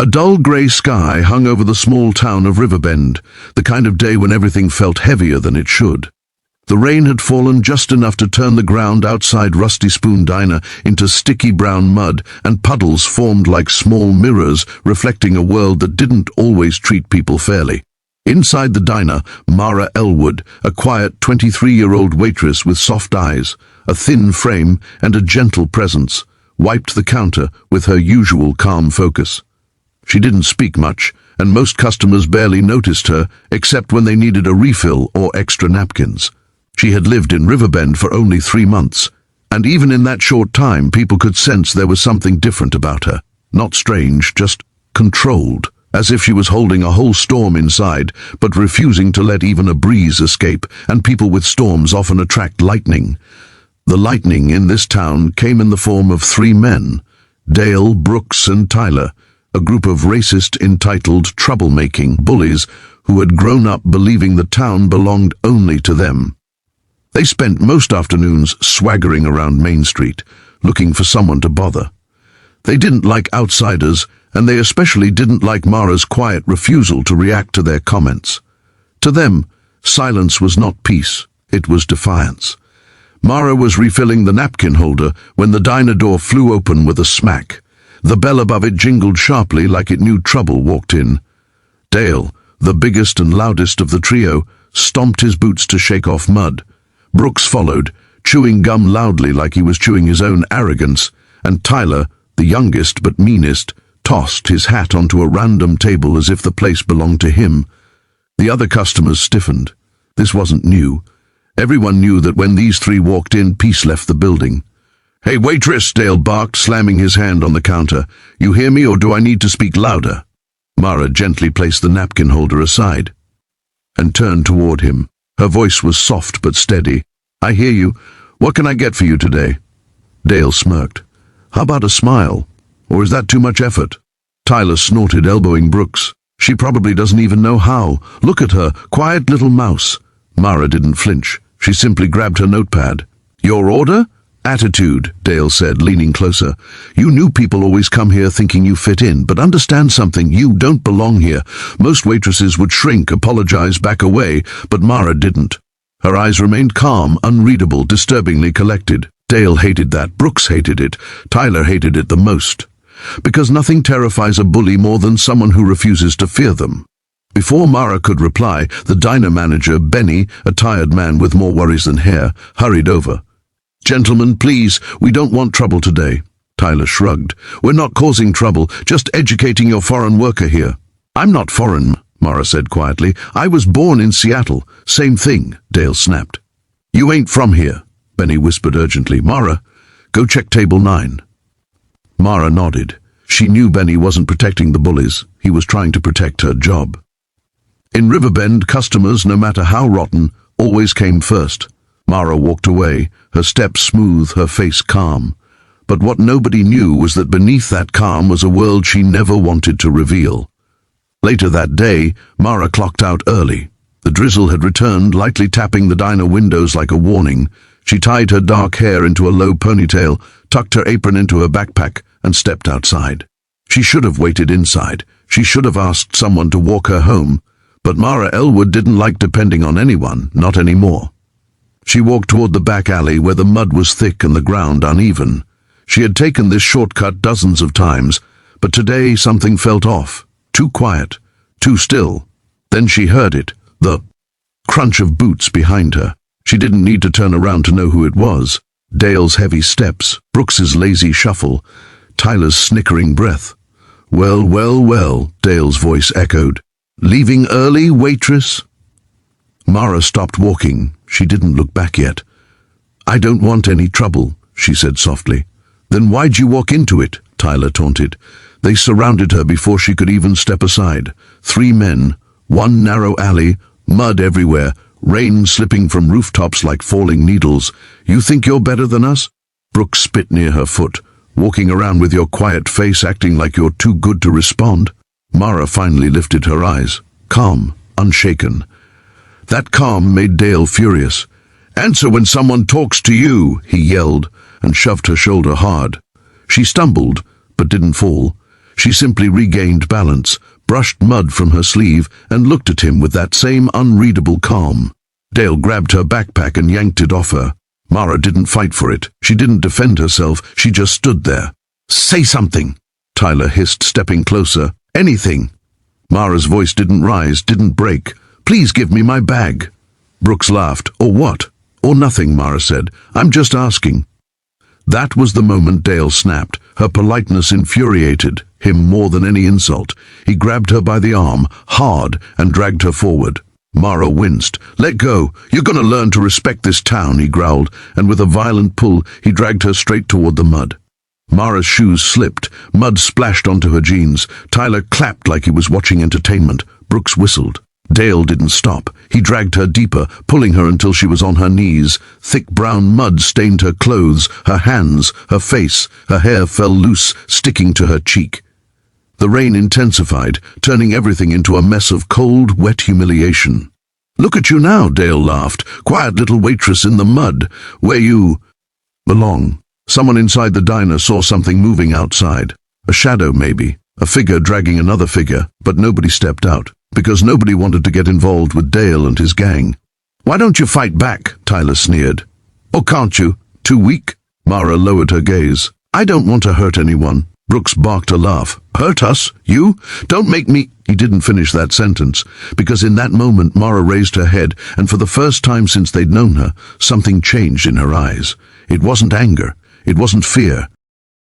A dull grey sky hung over the small town of Riverbend, the kind of day when everything felt heavier than it should. The rain had fallen just enough to turn the ground outside Rusty Spoon Diner into sticky brown mud, and puddles formed like small mirrors reflecting a world that didn't always treat people fairly. Inside the diner, Mara Elwood, a quiet 23-year-old waitress with soft eyes, a thin frame, and a gentle presence, wiped the counter with her usual calm focus. She didn't speak much, and most customers barely noticed her except when they needed a refill or extra napkins. She had lived in Riverbend for only 3 months, and even in that short time people could sense there was something different about her. Not strange, just controlled, as if she was holding a whole storm inside, but refusing to let even a breeze escape, and people with storms often attract lightning. The lightning in this town came in the form of 3 men, Dale, Brooks, and Tyler, a group of racist, entitled, troublemaking bullies who had grown up believing the town belonged only to them. They spent most afternoons swaggering around Main Street, looking for someone to bother. They didn't like outsiders, and they especially didn't like Mara's quiet refusal to react to their comments. To them, silence was not peace, it was defiance. Mara was refilling the napkin holder when the diner door flew open with a smack. The bell above it jingled sharply like it knew trouble walked in. Dale, the biggest and loudest of the trio, stomped his boots to shake off mud. Brooks followed, chewing gum loudly like he was chewing his own arrogance, and Tyler, the youngest but meanest, tossed his hat onto a random table as if the place belonged to him. The other customers stiffened. This wasn't new. Everyone knew that when these 3 walked in, peace left the building. "Hey, waitress," Dale barked, slamming his hand on the counter. "You hear me, or do I need to speak louder?" Mara gently placed the napkin holder aside and turned toward him. Her voice was soft but steady. "I hear you. What can I get for you today?" Dale smirked. "How about a smile? Or is that too much effort?" Tyler snorted, elbowing Brooks. "She probably doesn't even know how. Look at her, quiet little mouse." Mara didn't flinch. She simply grabbed her notepad. "Your order?" "Attitude," Dale said, leaning closer. "You new people always come here thinking you fit in, but understand something, you don't belong here. Most waitresses would shrink, apologize, back away, but Mara didn't." Her eyes remained calm, unreadable, disturbingly collected. Dale hated that, Brooks hated it, Tyler hated it the most. Because nothing terrifies a bully more than someone who refuses to fear them. Before Mara could reply, the diner manager, Benny, a tired man with more worries than hair, hurried over. "Gentlemen, please, we don't want trouble today." Tyler shrugged. "We're not causing trouble, just educating your foreign worker here." "I'm not foreign," Mara said quietly. "I was born in Seattle." "Same thing," Dale snapped. "You ain't from here," Benny whispered urgently. "Mara, go check table 9. Mara nodded. She knew Benny wasn't protecting the bullies. He was trying to protect her job. In Riverbend, customers, no matter how rotten, always came first. Mara walked away, her step smooth, her face calm. But what nobody knew was that beneath that calm was a world she never wanted to reveal. Later that day, Mara clocked out early. The drizzle had returned, lightly tapping the diner windows like a warning. She tied her dark hair into a low ponytail, tucked her apron into her backpack, and stepped outside. She should have waited inside. She should have asked someone to walk her home. But Mara Elwood didn't like depending on anyone, not anymore. She walked toward the back alley where the mud was thick and the ground uneven. She had taken this shortcut dozens of times, but today something felt off. Too quiet, too still. Then she heard it, the crunch of boots behind her. She didn't need to turn around to know who it was. Dale's heavy steps, Brooks's lazy shuffle, Tyler's snickering breath. "Well, well, well," Dale's voice echoed. "Leaving early, waitress?" Mara stopped walking. She didn't look back yet. "I don't want any trouble," she said softly. "Then why'd you walk into it?" Tyler taunted. They surrounded her before she could even step aside. 3 men, 1 narrow alley, mud everywhere, rain slipping from rooftops like falling needles. "You think you're better than us?" Brooks spit near her foot. "Walking around with your quiet face acting like you're too good to respond?" Mara finally lifted her eyes, calm, unshaken. That calm made Dale furious. "Answer when someone talks to you," he yelled, and shoved her shoulder hard. She stumbled, but didn't fall. She simply regained balance, brushed mud from her sleeve, and looked at him with that same unreadable calm. Dale grabbed her backpack and yanked it off her. Mara didn't fight for it. She didn't defend herself. She just stood there. "Say something," Tyler hissed, stepping closer. "Anything." Mara's voice didn't rise, didn't break. "Please give me my bag." Brooks laughed. "Or what?" "Or nothing," Mara said. "I'm just asking." That was the moment Dale snapped. Her politeness infuriated him more than any insult. He grabbed her by the arm, hard, and dragged her forward. Mara winced. "Let go. You're going to learn to respect this town," he growled, and with a violent pull, he dragged her straight toward the mud. Mara's shoes slipped. Mud splashed onto her jeans. Tyler clapped like he was watching entertainment. Brooks whistled. Dale didn't stop. He dragged her deeper, pulling her until she was on her knees. Thick brown mud stained her clothes, her hands, her face. Her hair fell loose, sticking to her cheek. The rain intensified, turning everything into a mess of cold, wet humiliation. "Look at you now," Dale laughed. "Quiet little waitress in the mud, where you belong." Someone inside the diner saw something moving outside. A shadow, maybe. A figure dragging another figure, but nobody stepped out, because nobody wanted to get involved with Dale and his gang. "Why don't you fight back?" Tyler sneered. "Or can't you? Too weak?" Mara lowered her gaze. "I don't want to hurt anyone." Brooks barked a laugh. "Hurt us? You? Don't make me—" He didn't finish that sentence, because in that moment Mara raised her head, and for the first time since they'd known her, something changed in her eyes. It wasn't anger. It wasn't fear.